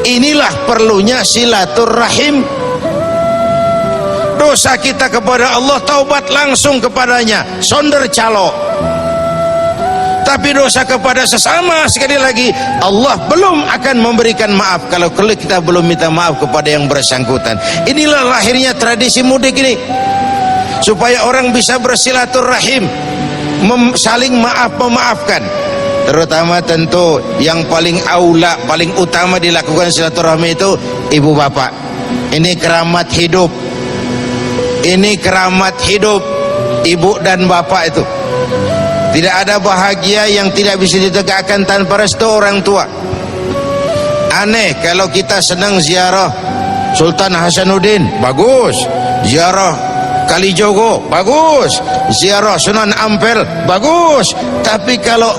Inilah perlunya silaturahim. Dosa kita kepada Allah, taubat langsung kepadanya, sonder calo. Tapi dosa kepada sesama, sekali lagi, Allah belum akan memberikan maaf kalau kita belum minta maaf kepada yang bersangkutan. Inilah lahirnya tradisi mudik ini, supaya orang bisa bersilaturahim, saling memaafkan. Terutama tentu yang paling aula, paling utama dilakukan silaturahmi itu ibu bapak. Ini keramat hidup. Ini keramat hidup ibu dan bapak itu. Tidak ada bahagia yang tidak bisa ditegakkan tanpa restu orang tua. Aneh kalau kita senang ziarah Sultan Hasanuddin, bagus. Ziarah Kalijogo, bagus. Ziarah Sunan Ampel, bagus. Tapi kalau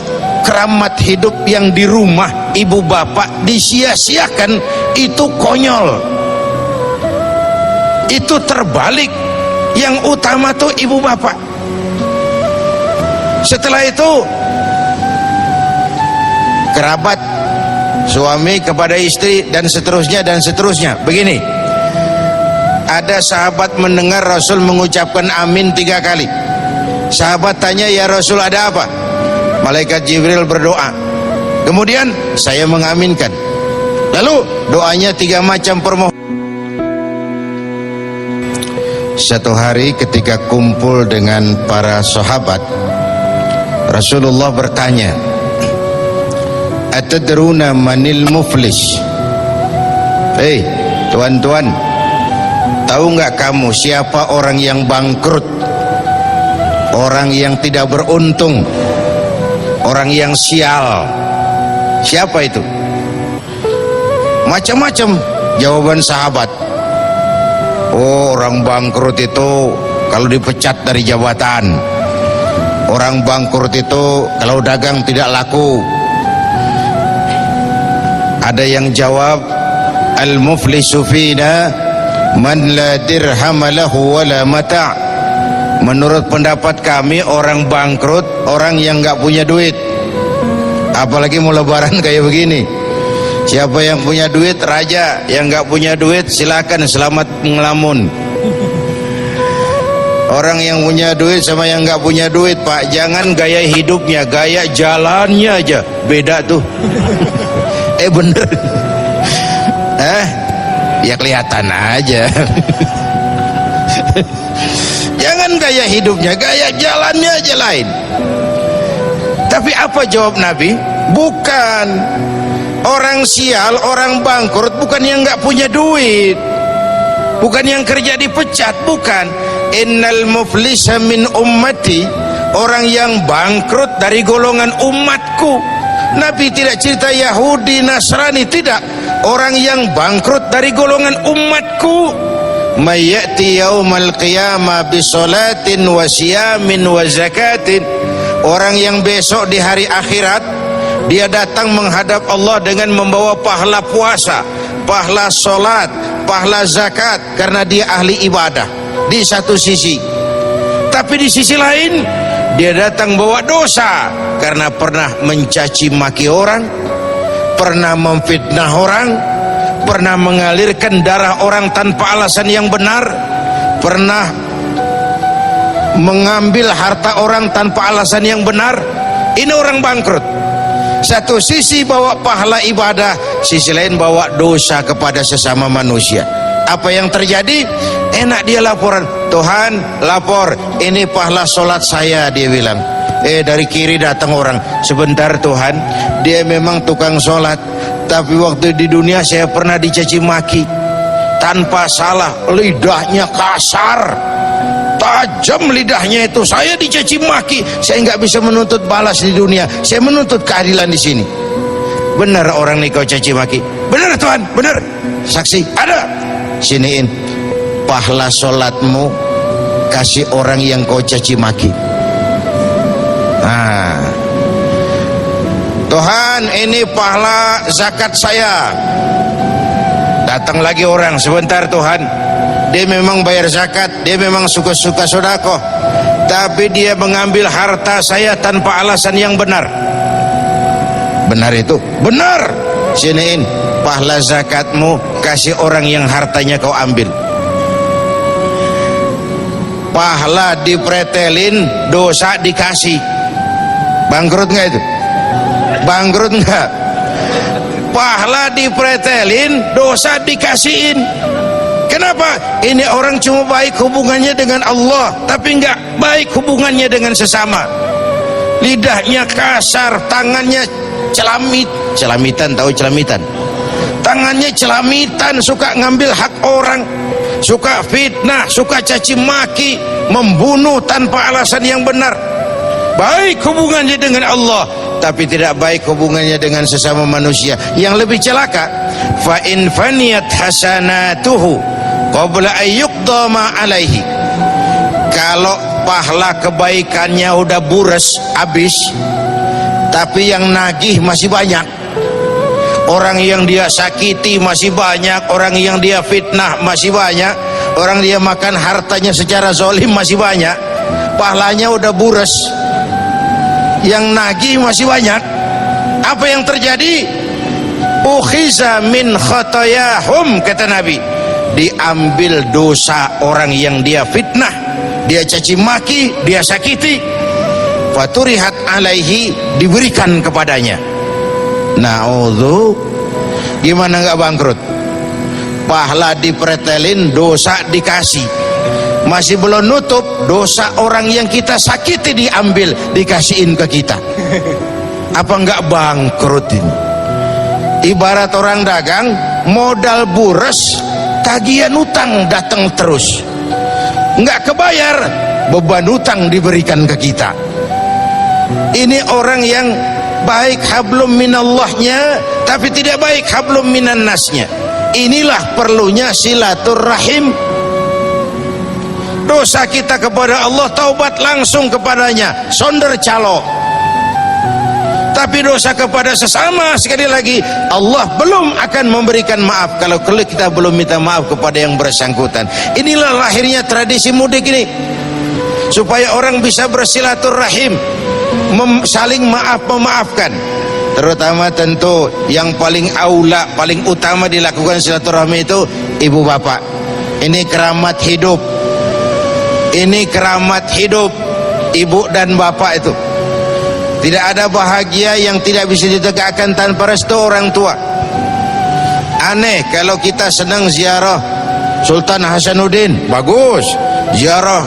keramat hidup yang di rumah ibu bapak disia-siakan, itu konyol. Itu terbalik. Yang utama tuh ibu bapak. Setelah itu kerabat, suami kepada istri, dan seterusnya dan seterusnya. Begini, ada sahabat mendengar Rasul mengucapkan amin 3 kali. Sahabat tanya, ya Rasul, ada apa? Malaikat Jibril berdoa, kemudian saya mengaminkan. Lalu doanya 3 macam permohonan. Satu hari ketika kumpul dengan para sahabat, Rasulullah bertanya, atadruna manil muflis? Hei tuan-tuan, tahu nggak kamu siapa orang yang bangkrut, orang yang tidak beruntung, orang yang sial? Siapa itu? Macam-macam jawaban sahabat. Oh, orang bangkrut itu kalau dipecat dari jabatan. Orang bangkrut itu kalau dagang tidak laku. Ada yang jawab, al-muflisu fina man la dirham lahu wala mata'. Menurut pendapat kami, orang bangkrut orang yang nggak punya duit. Apalagi mau lebaran kayak begini. Siapa yang punya duit raja, yang nggak punya duit silakan selamat ngelamun. Orang yang punya duit sama yang nggak punya duit, Pak, jangan gaya hidupnya, gaya jalannya aja beda tuh. Bener. Ya kelihatan aja. Jangan gaya hidupnya, gaya jalannya aja lain. Tapi apa jawab Nabi? Bukan orang sial, orang bangkrut, bukan yang nggak punya duit, bukan yang kerja dipecat, bukan. Innal muflisa min ummati, orang yang bangkrut dari golongan umatku. Nabi tidak cerita Yahudi, Nasrani, tidak. Orang yang bangkrut dari golongan umatku. Mayyati yaumal qiyamah bisolatin wa siyamin wa zakatin. Orang yang besok di hari akhirat dia datang menghadap Allah dengan membawa pahala puasa, pahala solat, pahala zakat, karena dia ahli ibadah di satu sisi. Tapi di sisi lain dia datang bawa dosa karena pernah mencaci maki orang, pernah memfitnah orang, pernah mengalirkan darah orang tanpa alasan yang benar, pernah mengambil harta orang tanpa alasan yang benar. Ini orang bangkrut. Satu sisi bawa pahala ibadah, sisi lain bawa dosa kepada sesama manusia. Apa yang terjadi? Enak dia laporan, Tuhan lapor, ini pahala sholat saya, dia bilang. Dari kiri datang orang, sebentar Tuhan, dia memang tukang sholat, tapi waktu di dunia saya pernah dicaci maki tanpa salah, lidahnya kasar, tajam lidahnya itu, saya dicaci maki, saya nggak bisa menuntut balas di dunia, saya menuntut keadilan di sini. Benar orang nih kau caci maki? Benar Tuhan, benar. Saksi ada? Siniin pahala sholatmu, kasih orang yang kau caci maki. Tuhan, ini pahala zakat saya. Datang lagi orang, sebentar Tuhan, dia memang bayar zakat, dia memang suka-suka sedekah, tapi dia mengambil harta saya tanpa alasan yang benar. Benar itu? Benar. Siniin pahala zakatmu kasih orang yang hartanya kau ambil. Pahala dipretelin, dosa dikasih. Bangkrut nggak itu? Bangkrut nggak? Pahala dipretelin, dosa dikasihin. Kenapa? Ini orang cuma baik hubungannya dengan Allah, tapi nggak baik hubungannya dengan sesama. Lidahnya kasar, tangannya celamitan, tahu celamitan? Tangannya celamitan, suka ngambil hak orang, suka fitnah, suka caci maki, membunuh tanpa alasan yang benar. Baik hubungannya dengan Allah, tapi tidak baik hubungannya dengan sesama manusia. Yang lebih celaka, fa in faniyat hasanatuhu qabla ayyuqda ma alaihi. Kalau pahala kebaikannya udah bures habis, tapi yang nagih masih banyak. Orang yang dia sakiti masih banyak, orang yang dia fitnah masih banyak, orang dia makan hartanya secara zalim masih banyak. Pahalanya udah bures, yang nagih masih banyak. Apa yang terjadi? Ukhiza min khotoyahum, kata Nabi, diambil dosa orang yang dia fitnah, dia caci maki, dia sakiti. Faturihat alaihi, diberikan kepadanya. Na'udzu, gimana nggak bangkrut? Pahala dipretelin, dosa dikasih. Masih belum nutup, dosa orang yang kita sakiti diambil, dikasihin ke kita. Apa nggak bangkrut ini? Ibarat orang dagang, modal bures, tagihan utang datang terus, nggak kebayar, beban utang diberikan ke kita. Ini orang yang baik hablum minallahnya, tapi tidak baik hablum minan nasnya. Inilah perlunya silaturrahim. Dosa kita kepada Allah, taubat langsung kepadanya, sonder calo. Tapi dosa kepada sesama, sekali lagi, Allah belum akan memberikan maaf kalau kita belum minta maaf kepada yang bersangkutan. Inilah lahirnya tradisi mudik ini, supaya orang bisa bersilaturahim, saling memaafkan. Terutama tentu yang paling aula, paling utama dilakukan silaturahmi itu ibu bapak. Ini keramat hidup. Ini keramat hidup ibu dan bapak itu. Tidak ada bahagia yang tidak bisa ditegakkan tanpa restu orang tua. Aneh kalau kita senang ziarah Sultan Hasanuddin, bagus. Ziarah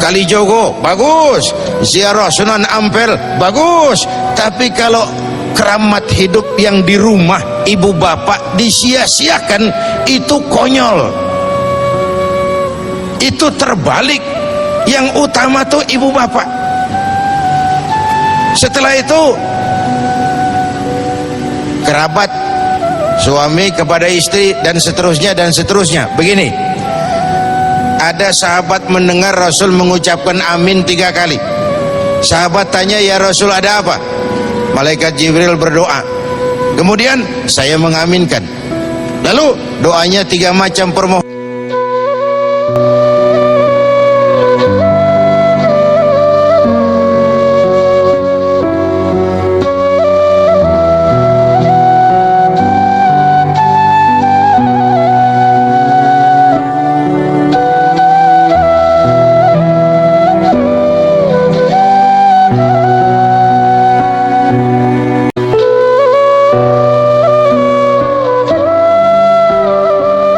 Kalijogo, bagus. Ziarah Sunan Ampel, bagus. Tapi kalau keramat hidup yang di rumah ibu bapak disia-siakan, itu konyol. Itu terbalik. Yang utama tuh ibu bapak. Setelah itu kerabat, suami kepada istri, dan seterusnya dan seterusnya. Begini, ada sahabat mendengar Rasul mengucapkan amin 3 kali. Sahabat tanya, ya Rasul, ada apa? Malaikat Jibril berdoa, kemudian saya mengaminkan. Lalu doanya 3 macam permohonan.